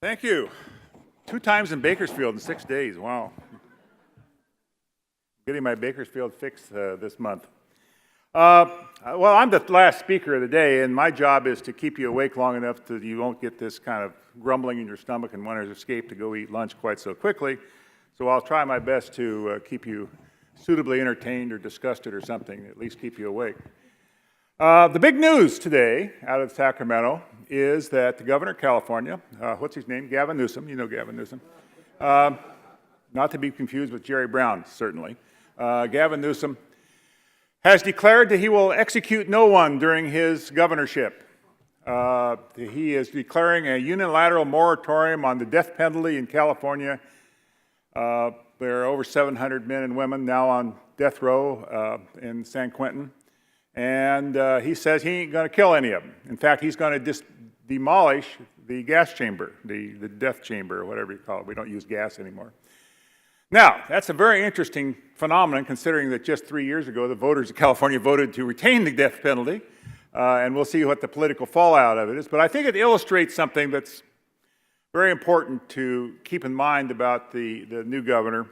Thank you. 2 times in Bakersfield in 6 days. Wow. Getting my Bakersfield fix this month. Well, I'm the last speaker of the day, and my job is to keep you awake long enough that you won't get this kind of grumbling in your stomach and want to escape to go eat lunch quite so quickly. So I'll try my best to keep you suitably entertained or disgusted or something, at least keep you awake. The big news today out of Sacramento is that the governor of California, what's his name? Gavin Newsom. You know Gavin Newsom. Not to be confused with Jerry Brown, certainly. Gavin Newsom has declared that he will execute no one during his governorship. He is declaring a unilateral moratorium on the death penalty in California. There are over 700 men and women now on death row in San Quentin. And he says he ain't going to kill any of them. In fact, he's going to demolish the gas chamber, the death chamber, or whatever you call it. We don't use gas anymore. Now, that's a very interesting phenomenon, considering that just 3 years ago, the voters of California voted to retain the death penalty. And we'll see what the political fallout of it is. But I think it illustrates something that's very important to keep in mind about the new governor.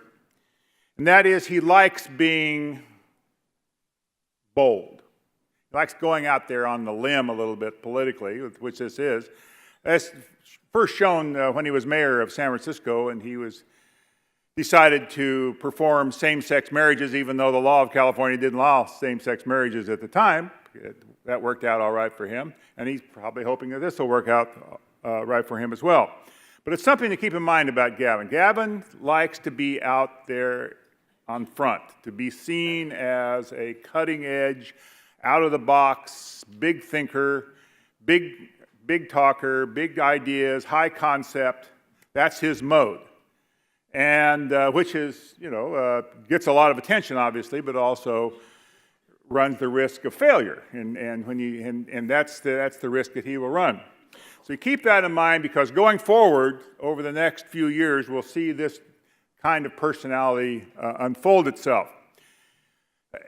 And that is, he likes being bold. He likes going out there on the limb a little bit politically, which this is. That's first shown when he was mayor of San Francisco, and he decided to perform same-sex marriages, even though the law of California didn't allow same-sex marriages at the time. That worked out all right for him, and he's probably hoping that this will work out right for him as well. But it's something to keep in mind about Gavin. Gavin likes to be out there on front, to be seen as a cutting-edge, out-of-the-box, big thinker, big talker, big ideas, high concept. That's his mode. And which is, gets a lot of attention, obviously, but also runs the risk of failure. And that's the risk that he will run. So you keep that in mind, because going forward, over the next few years, we'll see this kind of personality unfold itself.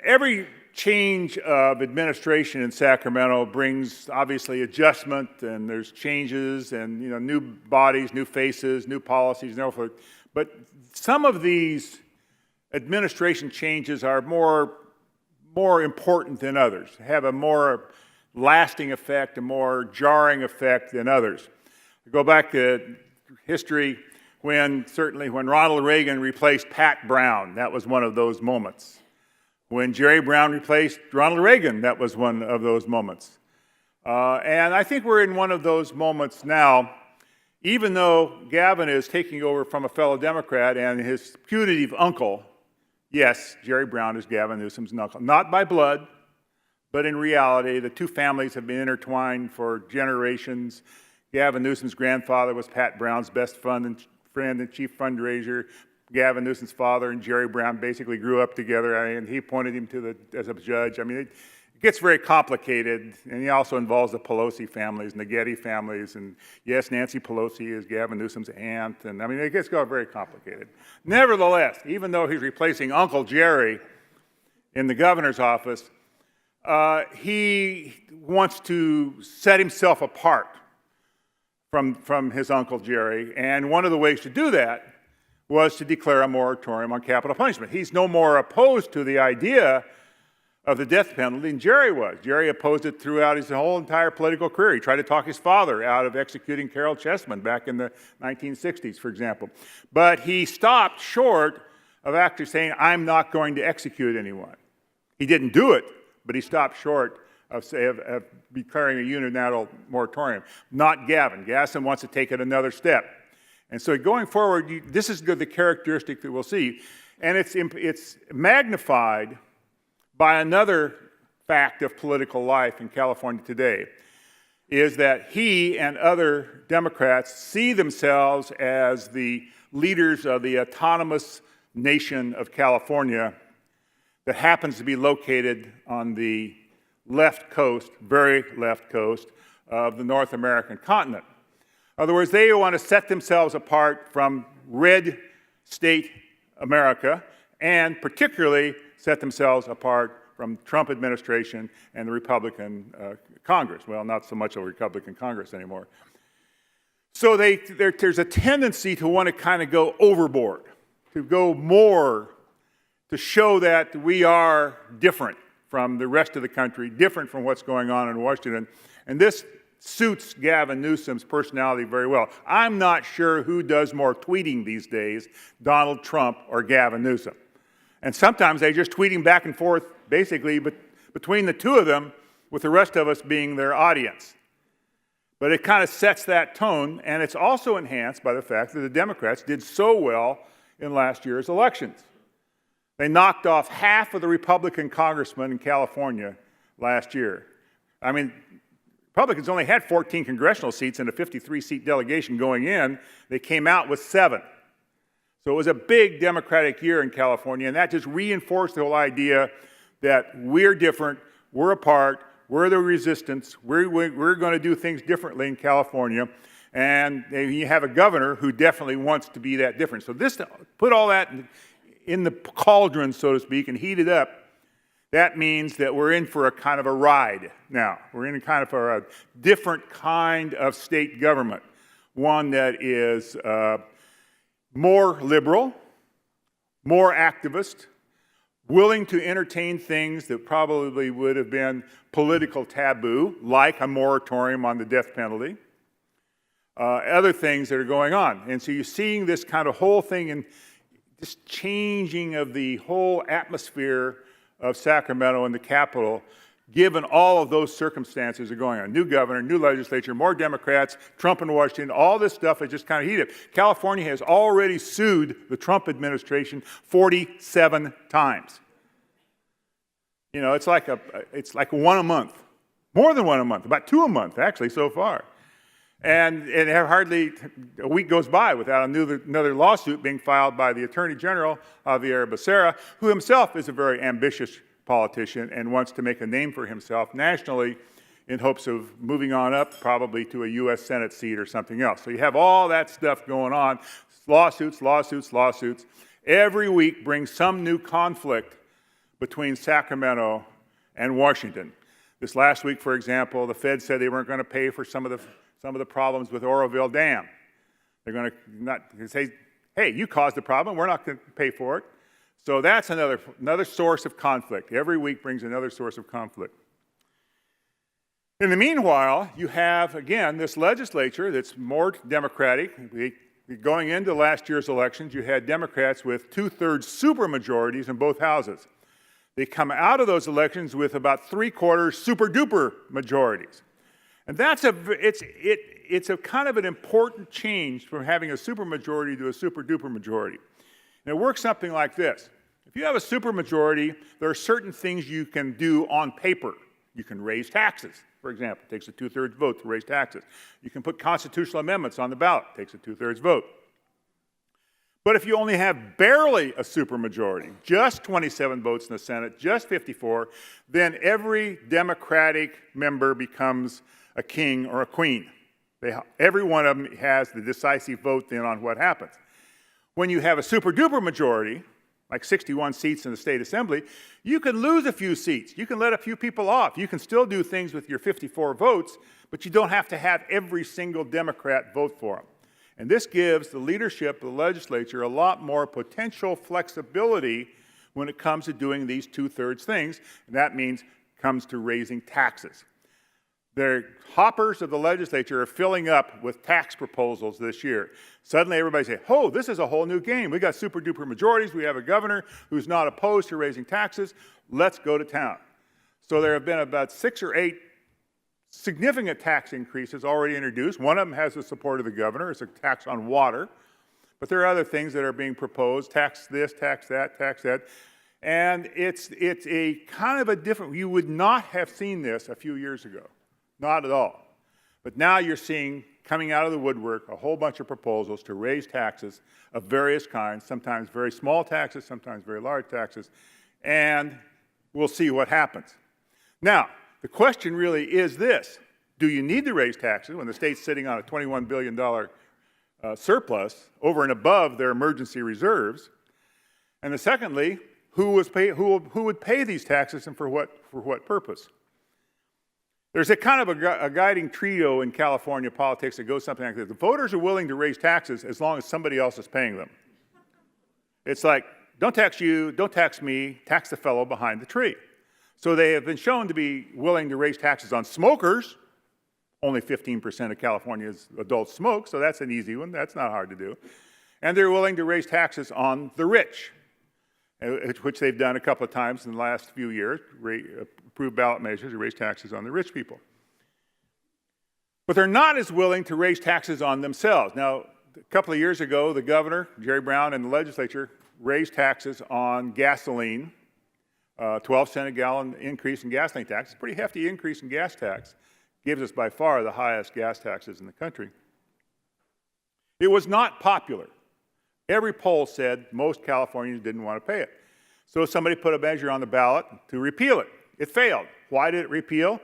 Every change of administration in Sacramento brings, obviously, adjustment, and there's changes, and new bodies, new faces, new policies, and so forth. But some of these administration changes are more important than others, have a more lasting effect, a more jarring effect than others. Go back to history when Ronald Reagan replaced Pat Brown. That was one of those moments. When Jerry Brown replaced Ronald Reagan, that was one of those moments. And I think we're in one of those moments now, even though Gavin is taking over from a fellow Democrat and his putative uncle. Yes, Jerry Brown is Gavin Newsom's uncle. Not by blood, but in reality, the two families have been intertwined for generations. Gavin Newsom's grandfather was Pat Brown's best friend and chief fundraiser. Gavin Newsom's father and Jerry Brown basically grew up together, and he appointed him as a judge. I mean, it gets very complicated, and he also involves the Pelosi families and the Getty families, and yes, Nancy Pelosi is Gavin Newsom's aunt, and I mean, it gets very complicated. Nevertheless, even though he's replacing Uncle Jerry in the governor's office, he wants to set himself apart from his Uncle Jerry, and one of the ways to do that was to declare a moratorium on capital punishment. He's no more opposed to the idea of the death penalty than Jerry was. Jerry opposed it throughout his whole entire political career. He tried to talk his father out of executing Carol Chessman back in the 1960s, for example. But he stopped short of actually saying, I'm not going to execute anyone. He didn't do it, but he stopped short of declaring a unilateral moratorium. Not Gavin. Gavin wants to take it another step. And so going forward, this is the characteristic that we'll see. And it's magnified by another fact of political life in California today, is that he and other Democrats see themselves as the leaders of the autonomous nation of California that happens to be located on the left coast, very left coast, of the North American continent. In other words, they want to set themselves apart from red state America, and particularly set themselves apart from the Trump administration and the Republican Congress. Well, not so much a Republican Congress anymore. So there's a tendency to want to kind of go overboard, to go more, to show that we are different from the rest of the country, different from what's going on in Washington. And this suits Gavin Newsom's personality very well. I'm not sure who does more tweeting these days, Donald Trump or Gavin Newsom. And sometimes they just tweeting back and forth, basically, between the two of them, with the rest of us being their audience. But it kind of sets that tone, and it's also enhanced by the fact that the Democrats did so well in last year's elections. They knocked off half of the Republican congressmen in California last year. I mean, Republicans only had 14 congressional seats and a 53-seat delegation going in. They came out with 7. So it was a big Democratic year in California, and that just reinforced the whole idea that we're different, we're apart, we're the resistance, we're going to do things differently in California, and you have a governor who definitely wants to be that different. So this, put all that in the cauldron, so to speak, and heat it up. That means that we're in for a kind of a ride now. We're in a kind of a different kind of state government, one that is more liberal, more activist, willing to entertain things that probably would have been political taboo, like a moratorium on the death penalty, other things that are going on. And so you're seeing this kind of whole thing and this changing of the whole atmosphere of Sacramento and the Capitol, given all of those circumstances that are going on. New governor, new legislature, more Democrats, Trump in Washington, all this stuff is just kind of heated. California has already sued the Trump administration 47 times. You know, it's like one a month. More than one a month, about 2 a month, actually, so far. And hardly a week goes by without another lawsuit being filed by the Attorney General, Javier Becerra, who himself is a very ambitious politician and wants to make a name for himself nationally in hopes of moving on up probably to a U.S. Senate seat or something else. So you have all that stuff going on, lawsuits, lawsuits, lawsuits. Every week brings some new conflict between Sacramento and Washington. This last week, for example, the Fed said they weren't going to pay for some of the problems with Oroville Dam. They're going to not say, hey, you caused the problem, we're not going to pay for it. So that's another source of conflict. Every week brings another source of conflict. In the meanwhile, you have, again, this legislature that's more Democratic. Going into last year's elections, you had Democrats with 2/3 supermajorities in both houses. They come out of those elections with about 3/4 super-duper majorities. And it's a kind of an important change from having a supermajority to a super-duper majority. And it works something like this. If you have a supermajority, there are certain things you can do on paper. You can raise taxes, for example. It takes a 2/3 vote to raise taxes. You can put constitutional amendments on the ballot. It takes a 2/3 vote. But if you only have barely a supermajority, just 27 votes in the Senate, just 54, then every Democratic member becomes a king or a queen. Every one of them has the decisive vote then on what happens. When you have a super-duper majority, like 61 seats in the state assembly, you can lose a few seats. You can let a few people off. You can still do things with your 54 votes, but you don't have to have every single Democrat vote for them. And this gives the leadership of the legislature a lot more potential flexibility when it comes to doing these 2/3 things, and that means comes to raising taxes. The hoppers of the legislature are filling up with tax proposals this year. Suddenly everybody says, oh, this is a whole new game. We got super-duper majorities. We have a governor who's not opposed to raising taxes. Let's go to town. So there have been about 6 or 8 significant tax increases already introduced. One of them has the support of the governor. It's a tax on water. But there are other things that are being proposed. Tax this, tax that, tax that. And it's a kind of a different, you would not have seen this a few years ago. Not at all. But now you're seeing, coming out of the woodwork, a whole bunch of proposals to raise taxes of various kinds, sometimes very small taxes, sometimes very large taxes, and we'll see what happens. Now, the question really is this. Do you need to raise taxes when the state's sitting on a $21 billion surplus over and above their emergency reserves? And secondly, who would pay these taxes and for what purpose? There's a kind of a guiding trio in California politics that goes something like this. The voters are willing to raise taxes as long as somebody else is paying them. It's like, don't tax you, don't tax me, tax the fellow behind the tree. So they have been shown to be willing to raise taxes on smokers. Only 15% of California's adults smoke, so that's an easy one. That's not hard to do. And they're willing to raise taxes on the rich, which they've done a couple of times in the last few years, approved ballot measures to raise taxes on the rich people. But they're not as willing to raise taxes on themselves. Now, a couple of years ago, the governor, Jerry Brown, and the legislature raised taxes on gasoline, 12-cent a gallon increase in gasoline tax. It's a pretty hefty increase in gas tax. Gives us by far the highest gas taxes in the country. It was not popular. Every poll said most Californians didn't want to pay it. So somebody put a measure on the ballot to repeal it. It failed. Why did it repeal?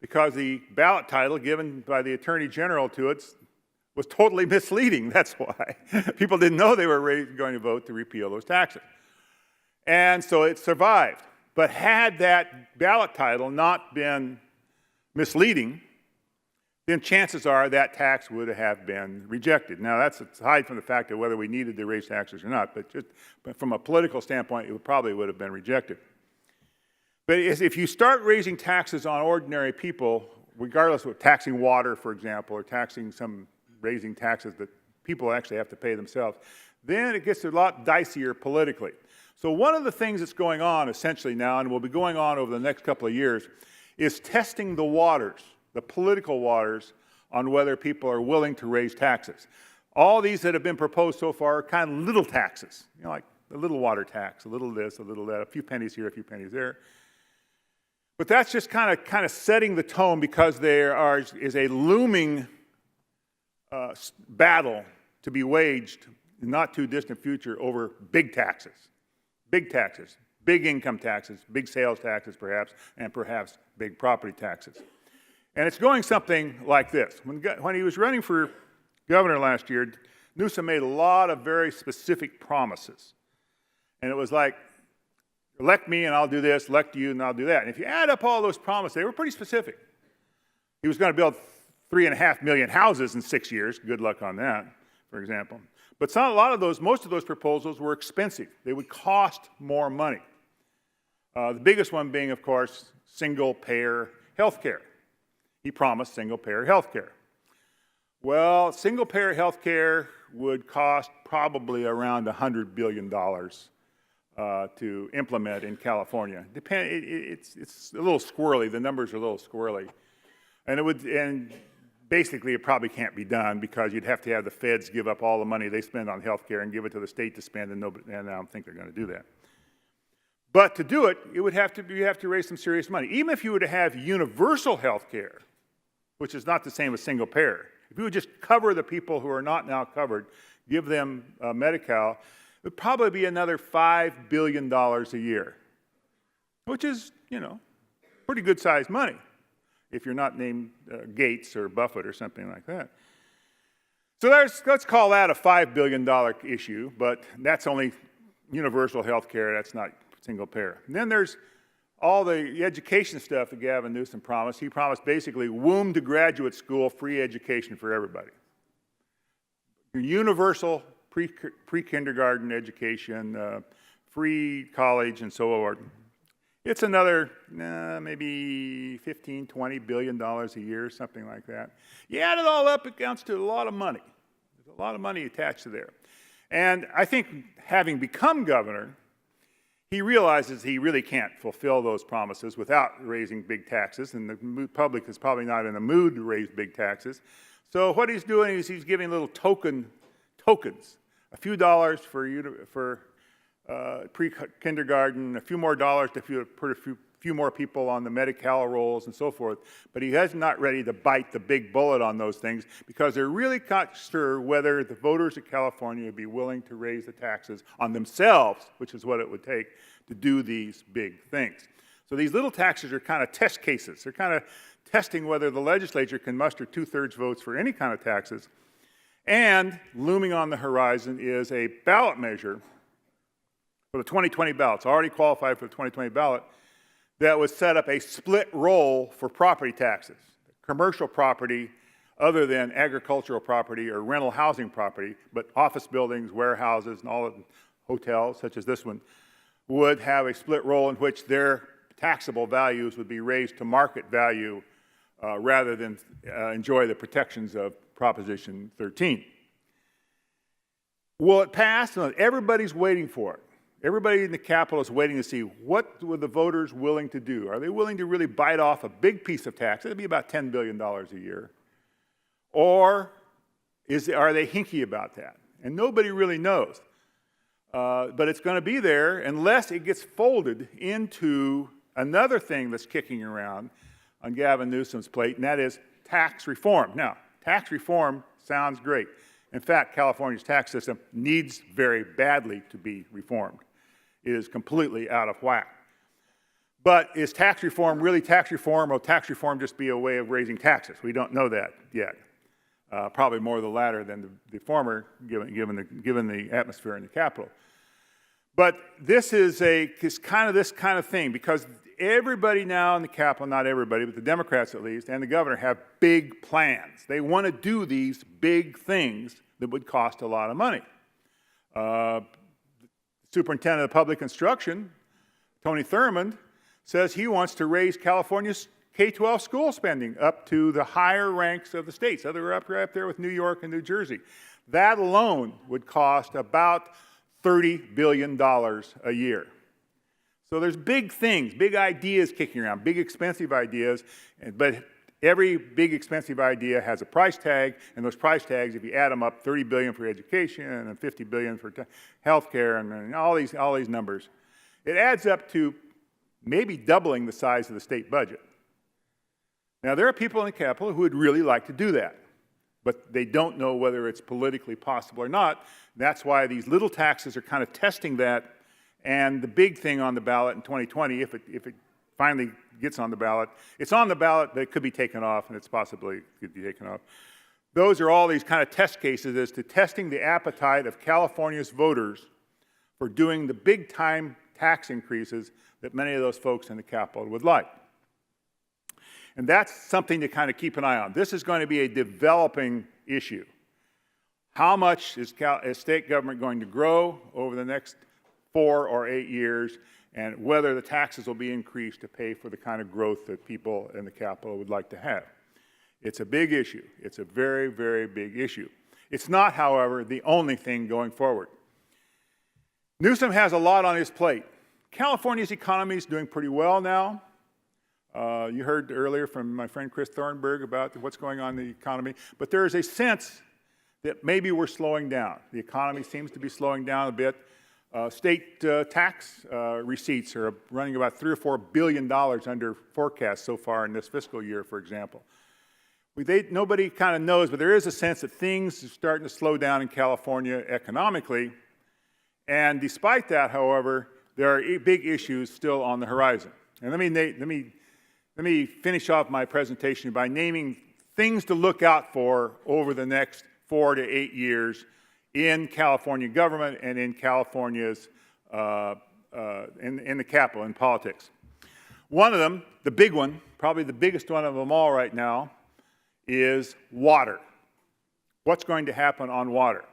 Because the ballot title given by the Attorney General to it was totally misleading. That's why. People didn't know they were going to vote to repeal those taxes. And so it survived. But had that ballot title not been misleading, then chances are that tax would have been rejected. Now, that's aside from the fact of whether we needed to raise taxes or not, but from a political standpoint, it probably would have been rejected. But if you start raising taxes on ordinary people, regardless of taxing water, for example, or raising taxes that people actually have to pay themselves, then it gets a lot dicier politically. So one of the things that's going on essentially now, and will be going on over the next couple of years, is testing the waters, the political waters, on whether people are willing to raise taxes. All these that have been proposed so far are kind of little taxes, like a little water tax, a little this, a little that, a few pennies here, a few pennies there. But that's just kind of setting the tone, because there is a looming battle to be waged in the not too distant future over big taxes, big income taxes, big sales taxes perhaps, and perhaps big property taxes. And it's going something like this. When he was running for governor last year, Newsom made a lot of very specific promises. And it was like, elect me and I'll do this, elect you and I'll do that. And if you add up all those promises, they were pretty specific. He was going to build 3.5 million houses in 6 years. Good luck on that, for example. But most of those proposals were expensive. They would cost more money. The biggest one being, of course, single-payer health care. He promised single-payer health care. Well, single-payer health care would cost probably around $100 billion to implement in California. It's a little squirrely. The numbers are a little squirrely. And basically, it probably can't be done, because you'd have to have the feds give up all the money they spend on health care and give it to the state to spend, and I don't think they're going to do that. But to do it, you have to raise some serious money. Even if you were to have universal health care, which is not the same as single payer, if you would just cover the people who are not now covered, give them Medi-Cal, it would probably be another $5 billion a year, which is, pretty good-sized money if you're not named Gates or Buffett or something like that. So let's call that a $5 billion issue, but that's only universal health care. That's not single payer. And then there's all the education stuff that Gavin Newsom promised. He promised basically womb to graduate school free education for everybody. Universal pre-kindergarten education, free college, and so on. It's another maybe $15, $20 billion a year, something like that. You add it all up, it counts to a lot of money. There's a lot of money attached to there. And I think having become governor, he realizes he really can't fulfill those promises without raising big taxes, and the public is probably not in the mood to raise big taxes. So what he's doing is he's giving little tokens, a few dollars for pre-kindergarten, a few more dollars to put a few more people on the Medi-Cal rolls and so forth, but he is not ready to bite the big bullet on those things, because they're really not sure whether the voters of California would be willing to raise the taxes on themselves, which is what it would take to do these big things. So these little taxes are kind of test cases. They're kind of testing whether the legislature can muster 2/3 votes for any kind of taxes. And looming on the horizon is a ballot measure for the 2020 ballot. It's already qualified for the 2020 ballot, that would set up a split roll for property taxes. Commercial property, other than agricultural property or rental housing property, but office buildings, warehouses, and all of the hotels, such as this one, would have a split roll in which their taxable values would be raised to market value rather than enjoy the protections of Proposition 13. Will it pass? No, everybody's waiting for it. Everybody in the Capitol is waiting to see what were the voters willing to do. Are they willing to really bite off a big piece of tax? It'd be about $10 billion a year. Or are they hinky about that? And nobody really knows. But it's going to be there unless it gets folded into another thing that's kicking around on Gavin Newsom's plate, and that is tax reform. Now, tax reform sounds great. In fact, California's tax system needs very badly to be reformed. It is completely out of whack. But is tax reform really tax reform, or will tax reform just be a way of raising taxes? We don't know that yet. Probably more the latter than the former, given the atmosphere in the Capitol. But this is this kind of thing, because everybody now in the Capitol, not everybody, but the Democrats at least, and the governor have big plans. They want to do these big things that would cost a lot of money. Superintendent of Public Instruction, Tony Thurmond, says he wants to raise California's K-12 school spending up to the higher ranks of the states. So they're up right there with New York and New Jersey. That alone would cost about $30 billion a year. So there's big things, big ideas kicking around, big expensive ideas, but every big expensive idea has a price tag, and those price tags, if you add them up, $30 billion for education and $50 billion for healthcare and all these numbers, it adds up to maybe doubling the size of the state budget. Now, there are people in the Capitol who would really like to do that, but they don't know whether it's politically possible or not. That's why these little taxes are kind of testing that, and the big thing on the ballot in 2020, if it finally gets on the ballot, it's on the ballot, but it could be taken off, and it's possibly could be taken off. Those are all these kind of test cases as to testing the appetite of California's voters for doing the big-time tax increases that many of those folks in the Capitol would like. And that's something to kind of keep an eye on. This is going to be a developing issue. How much is state government going to grow over the next 4 or 8 years, and whether the taxes will be increased to pay for the kind of growth that people in the Capitol would like to have. It's a big issue. It's a very, very big issue. It's not, however, the only thing going forward. Newsom has a lot on his plate. California's economy is doing pretty well now. You heard earlier from my friend Chris Thornburg about what's going on in the economy, but there is a sense that maybe we're slowing down. The economy seems to be slowing down a bit. State tax receipts are running about $3 or $4 billion under forecast so far in this fiscal year, for example. Nobody kind of knows, but there is a sense that things are starting to slow down in California economically. And despite that, however, there are big issues still on the horizon. And let me finish off my presentation by naming things to look out for over the next 4 to 8 years in California government and in California's, in the Capitol, in politics. One of them, the big one, probably the biggest one of them all right now, is water. What's going to happen on water?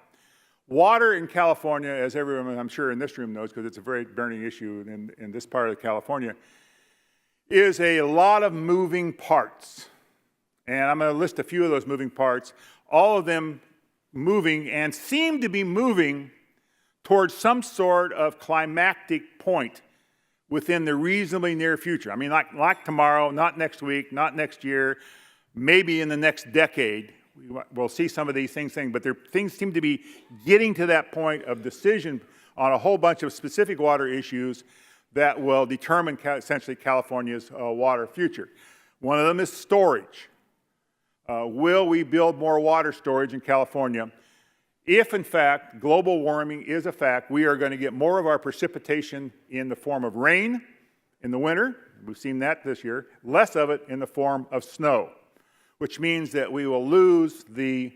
Water in California, as everyone I'm sure in this room knows, because it's a very burning issue in this part of California, is a lot of moving parts. And I'm going to list a few of those moving parts, all of them moving and seem to be moving towards some sort of climactic point within the reasonably near future. I mean, like tomorrow, not next week, not next year, maybe in the next decade. We'll see some of these things, but things seem to be getting to that point of decision on a whole bunch of specific water issues that will determine essentially California's water future. One of them is storage. Will we build more water storage in California? If, in fact, global warming is a fact, we are going to get more of our precipitation in the form of rain in the winter. We've seen that this year. Less of it in the form of snow, which means that we will lose the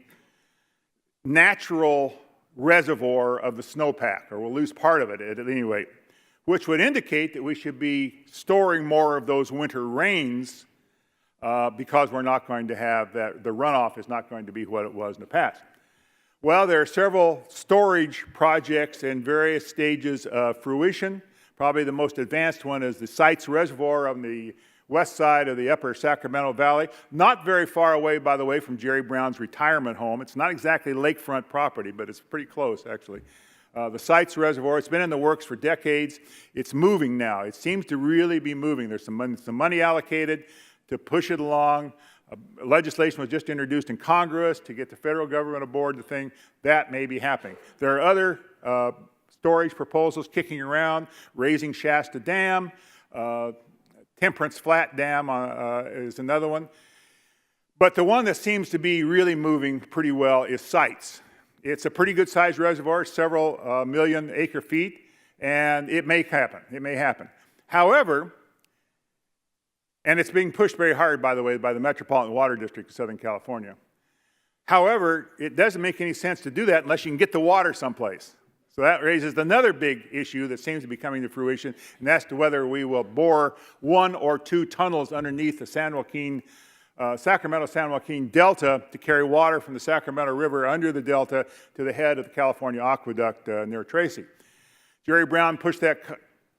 natural reservoir of the snowpack, or we'll lose part of it at any rate. which would indicate that we should be storing more of those winter rains because we're not going to have that, the runoff is not going to be what it was in the past. Well, there are several storage projects in various stages of fruition. Probably the most advanced one is the Sites Reservoir on the west side of the upper Sacramento Valley, not very far away, by the way, from Jerry Brown's retirement home. It's not exactly lakefront property, but it's pretty close, actually. The Sites Reservoir, it's been in the works for decades. It's moving now. It seems to really be moving. There's some money allocated to push it along. Legislation was just introduced in Congress to get the federal government aboard the thing. That may be happening. There are other storage proposals kicking around. Raising Shasta Dam, Temperance Flat Dam is another one. But the one that seems to be really moving pretty well is Sites. It's a pretty good sized reservoir, several million acre feet, and it may happen. It may happen. However, and it's being pushed very hard, by the way, by the Metropolitan Water District of Southern California. However, it doesn't make any sense to do that unless you can get the water someplace. So that raises another big issue that seems to be coming to fruition, and that's to whether we will bore 1 or 2 tunnels underneath the Sacramento-San Joaquin Delta to carry water from the Sacramento River under the Delta to the head of the California Aqueduct near Tracy. Jerry Brown pushed that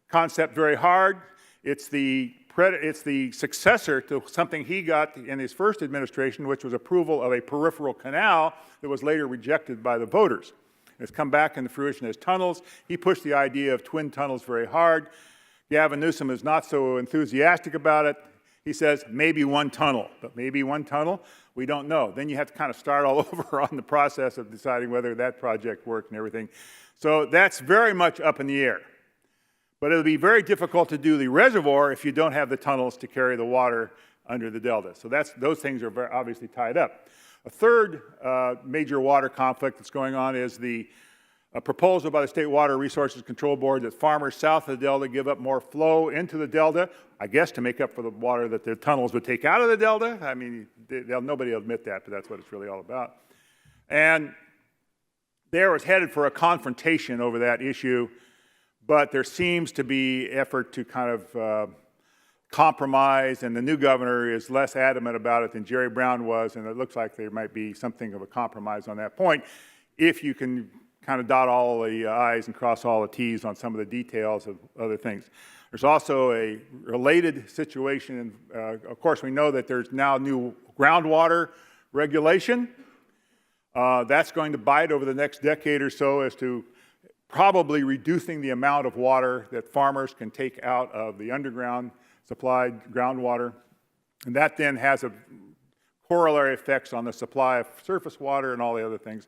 concept very hard. It's the successor to something he got in his first administration, which was approval of a peripheral canal that was later rejected by the voters. It's come back into fruition as tunnels. He pushed the idea of twin tunnels very hard. Gavin Newsom is not so enthusiastic about it. He says maybe 1 tunnel, but maybe 1 tunnel, we don't know. Then you have to kind of start all over on the process of deciding whether that project worked and everything. So that's very much up in the air. But it'll be very difficult to do the reservoir if you don't have the tunnels to carry the water under the delta. So those things are very obviously tied up. A third major water conflict that's going on is the proposal by the State Water Resources Control Board that farmers south of the delta give up more flow into the delta, I guess to make up for the water that the tunnels would take out of the delta. I mean, nobody will admit that, but that's what it's really all about. And there was headed for a confrontation over that issue, but there seems to be effort to kind of compromise, and the new governor is less adamant about it than Jerry Brown was, and it looks like there might be something of a compromise on that point if you can kind of dot all the I's and cross all the T's on some of the details of other things. There's also a related situation, and of course we know that there's now new groundwater regulation. That's going to bite over the next decade or so as to probably reducing the amount of water that farmers can take out of the underground supplied groundwater. And that then has a corollary effects on the supply of surface water and all the other things.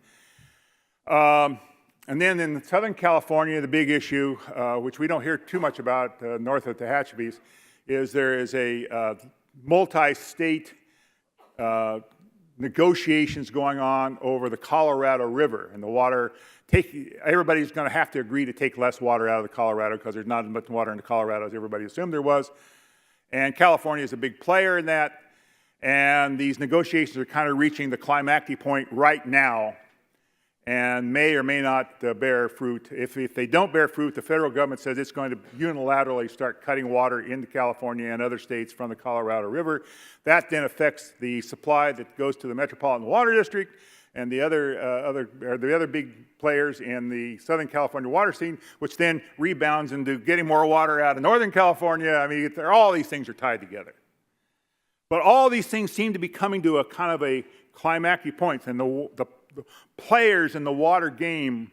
And then in Southern California, the big issue, which we don't hear too much about north of the Tehachapi's, is there is a multi-state negotiations going on over the Colorado River and the water. Everybody's going to have to agree to take less water out of the Colorado because there's not as much water in the Colorado as everybody assumed there was. And California is a big player in that. And these negotiations are kind of reaching the climactic point right now and may or may not bear fruit. If they don't bear fruit, the federal government says it's going to unilaterally start cutting water into California and other states from the Colorado River. That then affects the supply that goes to the Metropolitan Water District and the other big players in the Southern California water scene, which then rebounds into getting more water out of Northern California. I mean, all these things are tied together. But all these things seem to be coming to a kind of a climactic point, and the players in the water game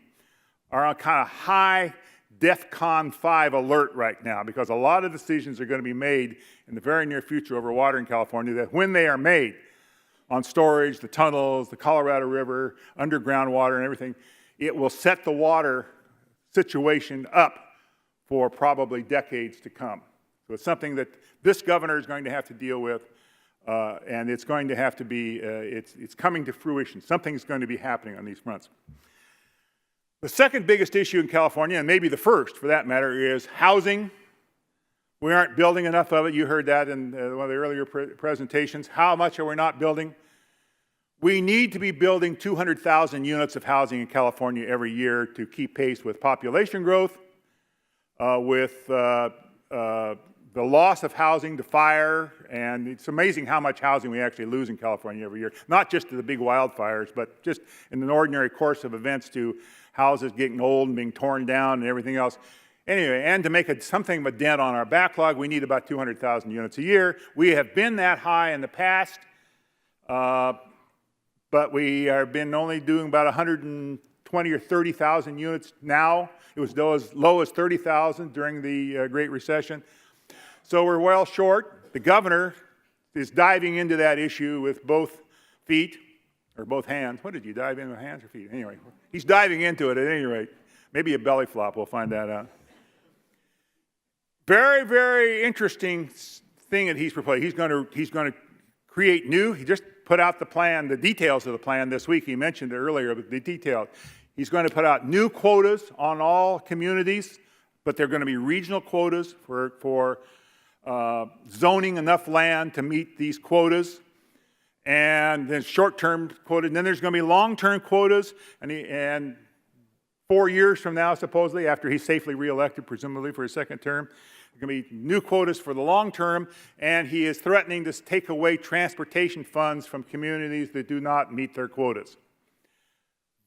are on kind of high DEFCON 5 alert right now, because a lot of decisions are going to be made in the very near future over water in California that when they are made on storage, the tunnels, the Colorado River, underground water and everything, it will set the water situation up for probably decades to come. So it's something that this governor is going to have to deal with, and it's going to have to be, it's coming to fruition. Something's going to be happening on these fronts. The second biggest issue in California, and maybe the first for that matter, is housing. We aren't building enough of it. You heard that in one of the earlier presentations. How much are we not building? We need to be building 200,000 units of housing in California every year to keep pace with population growth. with the loss of housing to fire, and it's amazing how much housing we actually lose in California every year, not just to the big wildfires, but just in an ordinary course of events to houses getting old and being torn down and everything else. Anyway, and to make something of a dent on our backlog, we need about 200,000 units a year. We have been that high in the past, but we have been only doing about 120 or 30,000 units now. It was as low as 30,000 during the Great Recession. So we're well short. The governor is diving into that issue with both feet, or both hands. What did you dive in with, hands or feet? Anyway, he's diving into it at any rate. Maybe a belly flop, we'll find that out. Very, very interesting thing that he's proposing. He's going to create new, he just put out the plan, the details of the plan this week. He mentioned it earlier, but the details. He's going to put out new quotas on all communities, but they're going to be regional quotas for zoning enough land to meet these quotas, and then short-term quotas. And then there's going to be long-term quotas, and 4 years from now, supposedly, after he's safely reelected, presumably for his second term, there's going to be new quotas for the long term, and he is threatening to take away transportation funds from communities that do not meet their quotas.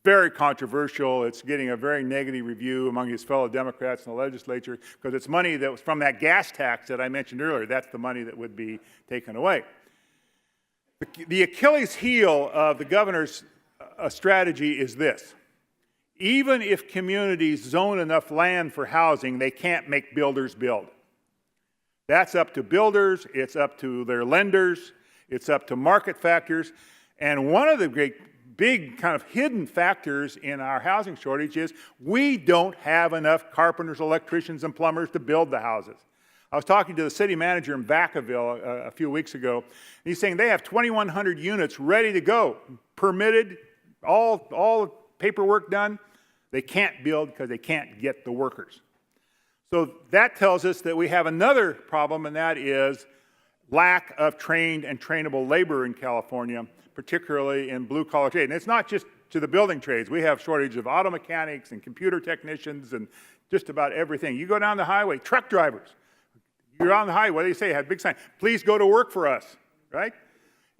Very controversial. It's getting a very negative review among his fellow Democrats in the legislature because it's money that was from that gas tax that I mentioned earlier. That's the money that would be taken away. The Achilles heel of the governor's strategy is this. Even if communities zone enough land for housing, they can't make builders build. That's up to builders, it's up to their lenders, it's up to market factors, and one of the big kind of hidden factors in our housing shortage is we don't have enough carpenters, electricians, and plumbers to build the houses. I was talking to the city manager in Vacaville a few weeks ago, and he's saying they have 2,100 units ready to go, permitted, all paperwork done. They can't build because they can't get the workers. So that tells us that we have another problem, and that is lack of trained and trainable labor in California, particularly in blue-collar trade. And it's not just to the building trades. We have shortage of auto mechanics and computer technicians and just about everything. You go down the highway, truck drivers. You're on the highway, what do you say? Have a big sign, please go to work for us, right?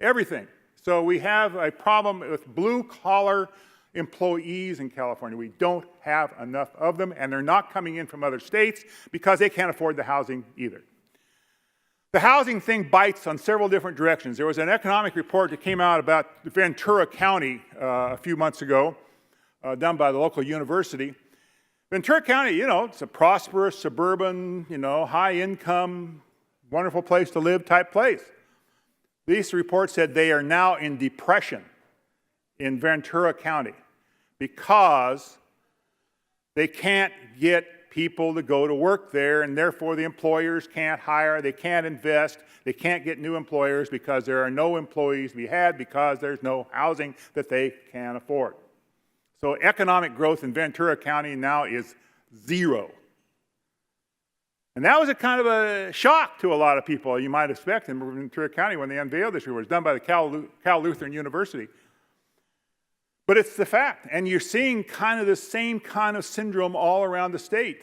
Everything. So we have a problem with blue-collar employees in California. We don't have enough of them, and they're not coming in from other states because they can't afford the housing either. The housing thing bites on several different directions. There was an economic report that came out about Ventura County a few months ago, done by the local university. Ventura County, you know, it's a prosperous, suburban, you know, high-income, wonderful place to live type place. This report said they are now in depression in Ventura County because they can't get people to go to work there, and therefore the employers can't hire, they can't invest, they can't get new employers because there are no employees to be had because there's no housing that they can afford. So economic growth in Ventura County now is zero. And that was a kind of a shock to a lot of people, you might expect, in Ventura County when they unveiled this report. It was done by the Cal Lutheran University. But it's the fact, and you're seeing kind of the same kind of syndrome all around the state.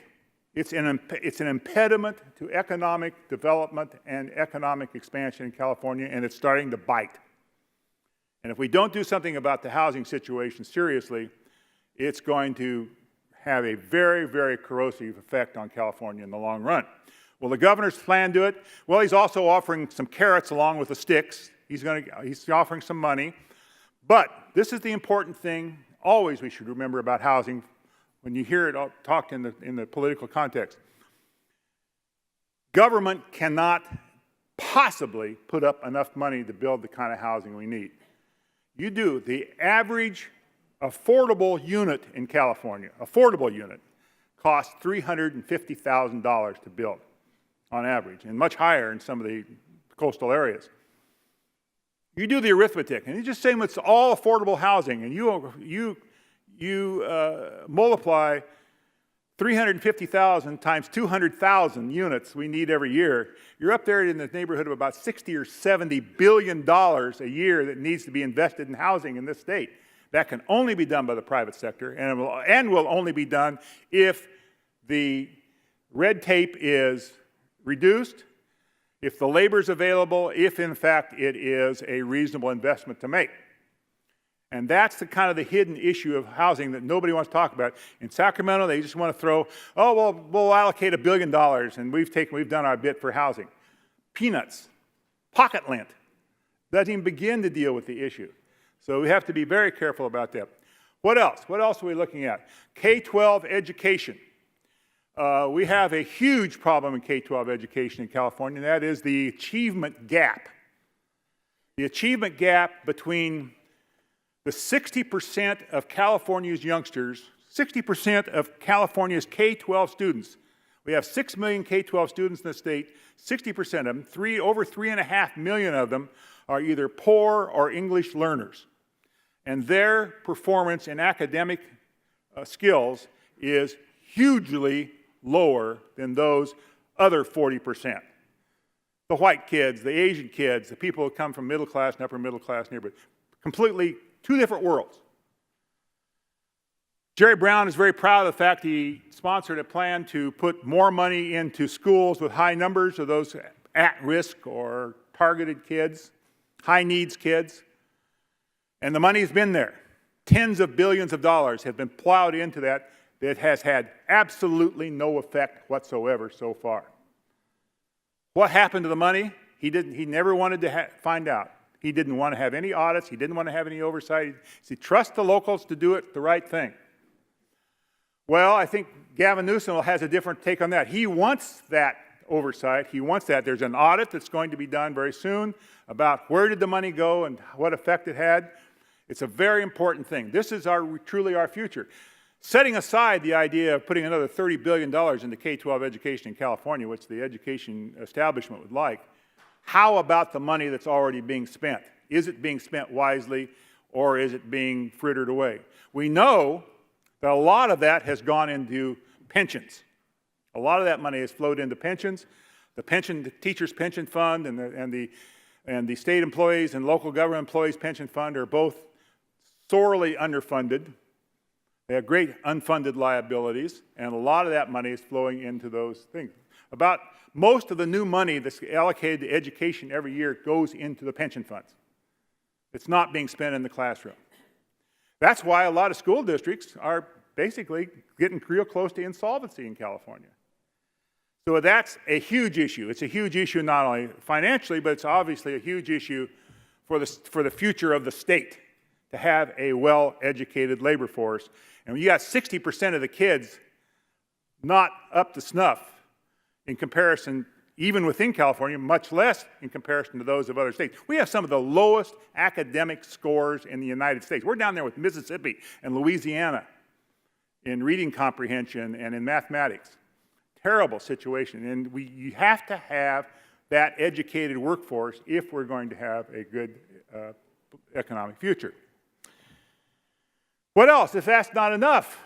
It's an impediment to economic development and economic expansion in California, and it's starting to bite. And if we don't do something about the housing situation seriously, it's going to have a very, very corrosive effect on California in the long run. Will the governor's plan do it? Well, he's also offering some carrots along with the sticks. He's offering some money. But this is the important thing always we should remember about housing when you hear it talked in the political context. Government cannot possibly put up enough money to build the kind of housing we need. You do. The average affordable unit in California, affordable unit, costs $350,000 to build on average, and much higher in some of the coastal areas. You do the arithmetic, and you just say it's all affordable housing, and you multiply 350,000 times 200,000 units we need every year. You're up there in the neighborhood of about $60 or $70 billion a year that needs to be invested in housing in this state. That can only be done by the private sector, and will only be done if the red tape is reduced, if the labor is available, if in fact it is a reasonable investment to make. And that's the kind of the hidden issue of housing that nobody wants to talk about. In Sacramento, they just want to throw, oh, well, we'll allocate $1 billion, and we've done our bit for housing. Peanuts, pocket lint, doesn't even begin to deal with the issue. So we have to be very careful about that. What else? What else are we looking at? K-12 education. We have a huge problem in K-12 education in California, and that is the achievement gap. The achievement gap between the 60% of California's youngsters, 60% of California's K-12 students. We have 6 million K-12 students in the state. 60% of them, over 3.5 million of them, are either poor or English learners. And their performance in academic skills is hugely lower than those other 40%. The white kids, the Asian kids, the people who come from middle class and upper middle class neighborhoods. Completely two different worlds. Jerry Brown is very proud of the fact he sponsored a plan to put more money into schools with high numbers of those at-risk or targeted kids, high-needs kids. And the money's been there. Tens of billions of dollars have been plowed into that. That has had absolutely no effect whatsoever so far. What happened to the money? He never wanted to find out. He didn't want to have any audits. He didn't want to have any oversight. He said, trust the locals to do it the right thing. Well, I think Gavin Newsom has a different take on that. He wants that oversight. He wants that. There's an audit that's going to be done very soon about where did the money go and what effect it had. It's a very important thing. This is truly our future. Setting aside the idea of putting another $30 billion into K-12 education in California, which the education establishment would like, how about the money that's already being spent? Is it being spent wisely, or is it being frittered away? We know that a lot of that has gone into pensions. A lot of that money has flowed into pensions. The teachers' pension fund and the state employees and local government employees' pension fund are both sorely underfunded. They have great unfunded liabilities, and a lot of that money is flowing into those things. About most of the new money that's allocated to education every year goes into the pension funds. It's not being spent in the classroom. That's why a lot of school districts are basically getting real close to insolvency in California. So that's a huge issue. It's a huge issue not only financially, but it's obviously a huge issue for the future of the state, to have a well-educated labor force. And when you got 60% of the kids not up to snuff in comparison, even within California, much less in comparison to those of other states. We have some of the lowest academic scores in the United States. We're down there with Mississippi and Louisiana in reading comprehension and in mathematics. Terrible situation. And you have to have that educated workforce if we're going to have a good economic future. What else? If that's not enough,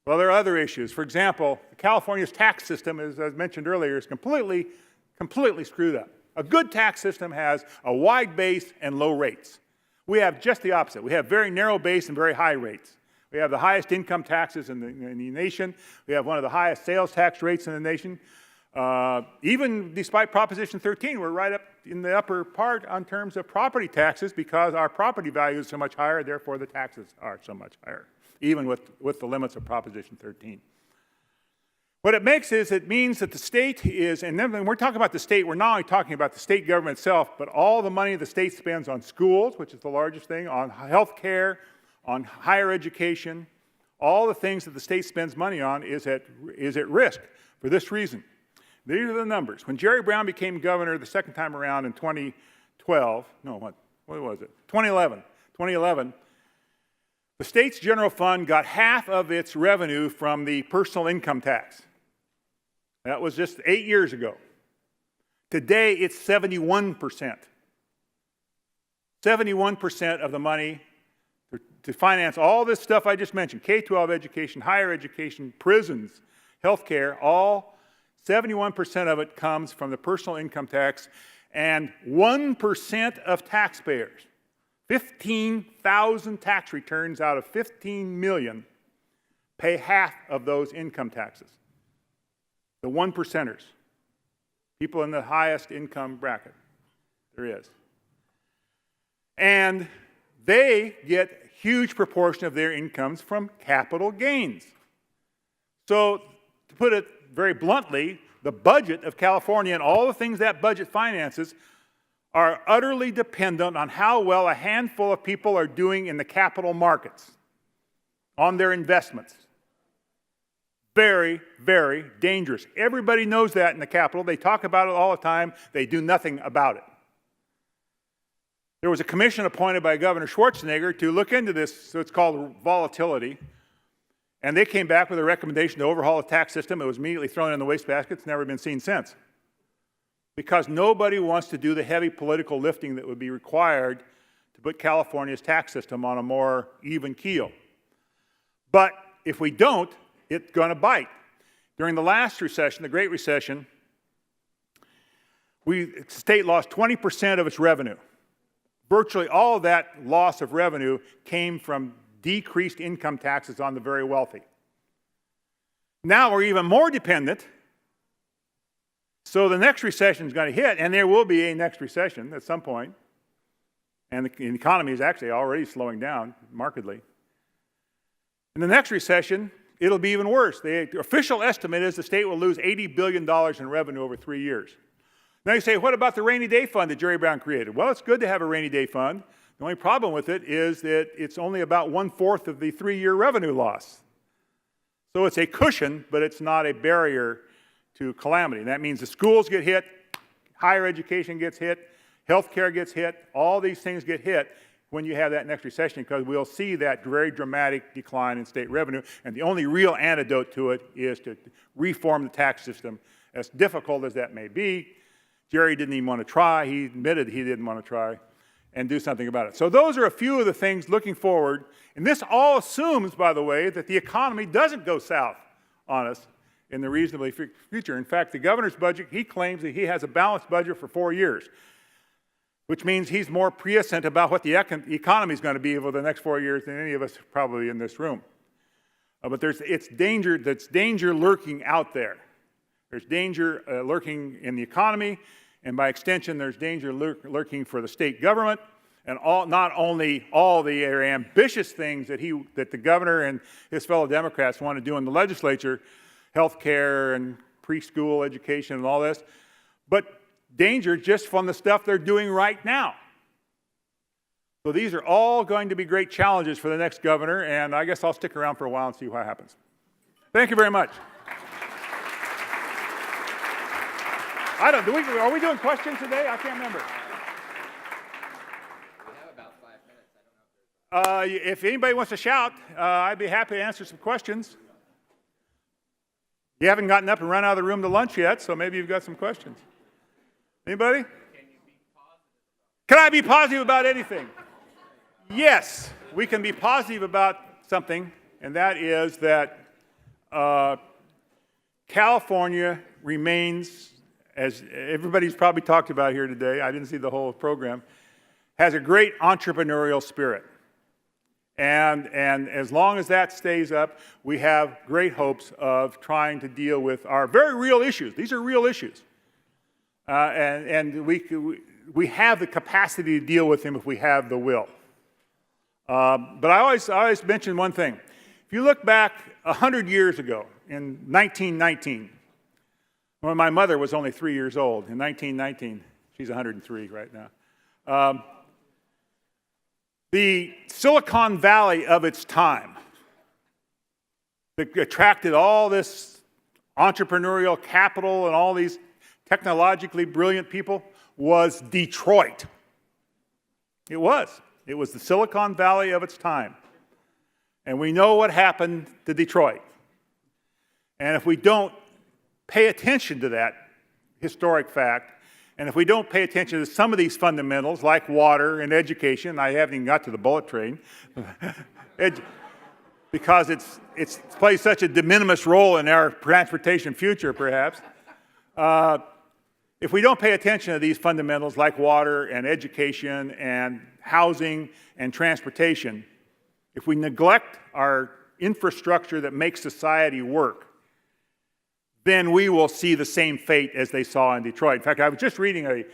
well, there are other issues. For example, California's tax system, as I mentioned earlier, is completely screwed up. A good tax system has a wide base and low rates. We have just the opposite. We have very narrow base and very high rates. We have the highest income taxes in the nation. We have one of the highest sales tax rates in the nation. Even despite Proposition 13, we're right up in the upper part on terms of property taxes because our property value is so much higher, therefore the taxes are so much higher, even with the limits of Proposition 13. What it makes is it means that the state is, and then when we're talking about the state, we're not only talking about the state government itself, but all the money the state spends on schools, which is the largest thing, on health care, on higher education, all the things that the state spends money on is at risk for this reason. These are the numbers. When Jerry Brown became governor the second time around in 2011, the state's general fund got half of its revenue from the personal income tax. That was just 8 years ago. Today, it's 71%. 71% of the money to finance all this stuff I just mentioned, K-12 education, higher education, prisons, healthcare, all 71% of it comes from the personal income tax, and 1% of taxpayers, 15,000 tax returns out of 15 million, pay half of those income taxes. the one percenters, people in the highest income bracket there is. And they get a huge proportion of their incomes from capital gains. So, to put it very bluntly, the budget of California and all the things that budget finances are utterly dependent on how well a handful of people are doing in the capital markets, on their investments. Very, very dangerous. Everybody knows that in the Capitol. They talk about it all the time. They do nothing about it. There was a commission appointed by Governor Schwarzenegger to look into this, so it's called volatility. And they came back with a recommendation to overhaul the tax system. It was immediately thrown in the wastebasket. It's never been seen since. Because nobody wants to do the heavy political lifting that would be required to put California's tax system on a more even keel. But if we don't, it's going to bite. During the last recession, the Great Recession, the state lost 20% of its revenue. Virtually all of that loss of revenue came from decreased income taxes on the very wealthy. Now we're even more dependent, so the next recession is going to hit, and there will be a next recession at some point, and the economy is actually already slowing down markedly. In the next recession, it'll be even worse. The official estimate is the state will lose $80 billion in revenue over 3 years. Now you say, what about the rainy day fund that Jerry Brown created? Well, it's good to have a rainy day fund. The only problem with it is that it's only about 1/4 of the 3-year revenue loss. So it's a cushion, but it's not a barrier to calamity. And that means the schools get hit, higher education gets hit, healthcare gets hit, all these things get hit when you have that next recession, because we'll see that very dramatic decline in state revenue. And the only real antidote to it is to reform the tax system, as difficult as that may be. Jerry didn't even want to try. He admitted he didn't want to try and do something about it. So those are a few of the things looking forward. And this all assumes, by the way, that the economy doesn't go south on us in the reasonably future. In fact, the governor's budget, he claims that he has a balanced budget for 4 years, which means he's more prescient about what the economy is going to be over the next 4 years than any of us probably in this room. But there's danger lurking out there. There's danger lurking in the economy, and by extension, there's danger lurking for the state government, and not only all the ambitious things that the governor and his fellow Democrats want to do in the legislature, health care and preschool education and all this, but danger just from the stuff they're doing right now. So these are all going to be great challenges for the next governor, and I guess I'll stick around for a while and see what happens. Thank you very much. Are we doing questions today? I can't remember. We have about 5 minutes. I don't know If anybody wants to shout, I'd be happy to answer some questions. You haven't gotten up and run out of the room to lunch yet, so maybe you've got some questions. Anybody? Can you be positive? Can I be positive about anything? Yes, we can be positive about something, and that is that California remains, as everybody's probably talked about here today, I didn't see the whole program, has a great entrepreneurial spirit. And as long as that stays up, we have great hopes of trying to deal with our very real issues. These are real issues. And we have the capacity to deal with them if we have the will. But I always mention one thing. If you look back 100 years ago, in 1919, when my mother was only 3 years old, in 1919, she's 103 right now, the Silicon Valley of its time that attracted all this entrepreneurial capital and all these technologically brilliant people was Detroit. It was. It was the Silicon Valley of its time. And we know what happened to Detroit. And if we don't pay attention to that historic fact, and if we don't pay attention to some of these fundamentals, like water and education, I haven't even got to the bullet train, because it plays such a de minimis role in our transportation future, perhaps. If we don't pay attention to these fundamentals, like water and education and housing and transportation, if we neglect our infrastructure that makes society work, then we will see the same fate as they saw in Detroit. In fact, I was just reading a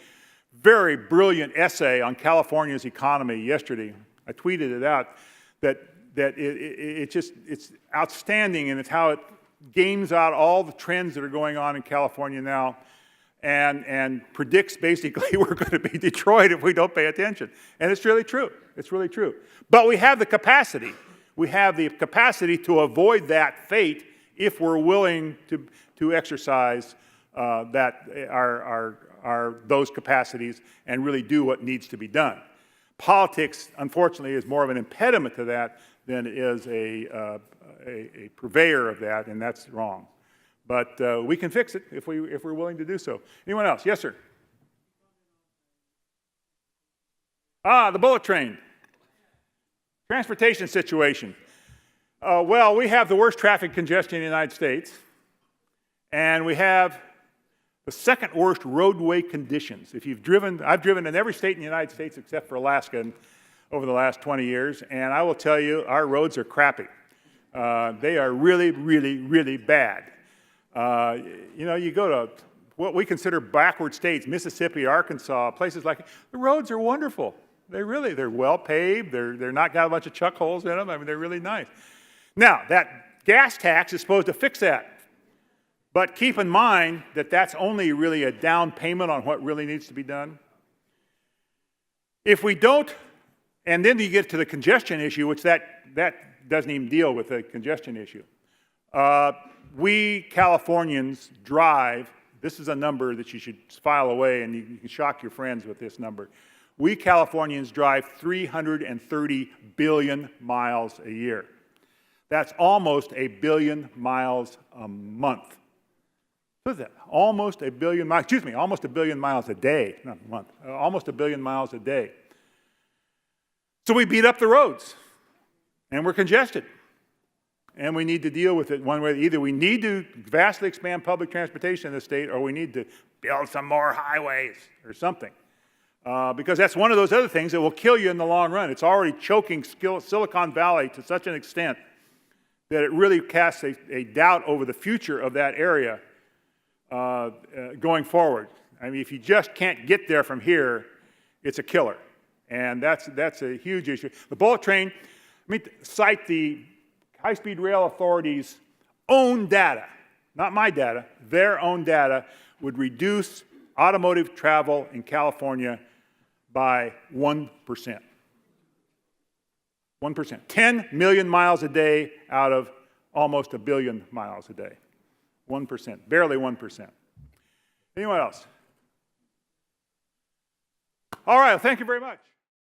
very brilliant essay on California's economy yesterday. I tweeted it out it's outstanding, and it's how it games out all the trends that are going on in California now and predicts basically we're going to be Detroit if we don't pay attention. And it's really true. It's really true. But we have the capacity. We have the capacity to avoid that fate if we're willing to exercise those capacities and really do what needs to be done. Politics, unfortunately, is more of an impediment to that than it is a purveyor of that, and that's wrong. But we can fix it if we're willing to do so. Anyone else? Yes, sir. The bullet train. Transportation situation. Well, we have the worst traffic congestion in the United States, and we have the second worst roadway conditions. If you've driven, I've driven in every state in the United States except for Alaska over the last 20 years, and I will tell you, our roads are crappy. They are really, really, really bad. You know, you go to what we consider backward states, Mississippi, Arkansas, places like, the roads are wonderful. They're well paved. They're not got a bunch of chuck holes in them. I mean, they're really nice. Now, that gas tax is supposed to fix that. But keep in mind that that's only really a down payment on what really needs to be done. If we don't, and then you get to the congestion issue, which that doesn't even deal with the congestion issue. We Californians drive, this is a number that you should file away, and you can shock your friends with this number. We Californians drive 330 billion miles a year. That's almost 1 billion miles a month. What is that? Almost 1 billion miles, almost 1 billion miles a day, not a month, almost 1 billion miles a day. So we beat up the roads, and we're congested. And we need to deal with it one way. Either we need to vastly expand public transportation in the state, or we need to build some more highways or something. Because that's one of those other things that will kill you in the long run. It's already choking Silicon Valley to such an extent that it really casts a doubt over the future of that area going forward. I mean, if you just can't get there from here, it's a killer. And that's a huge issue. The bullet train, let me cite the High-Speed Rail Authority's own data, not my data, their own data, would reduce automotive travel in California by 1%. 1%. 10 million miles a day out of almost 1 billion miles a day. 1%, barely 1%. Anyone else? All right, well, thank you very much.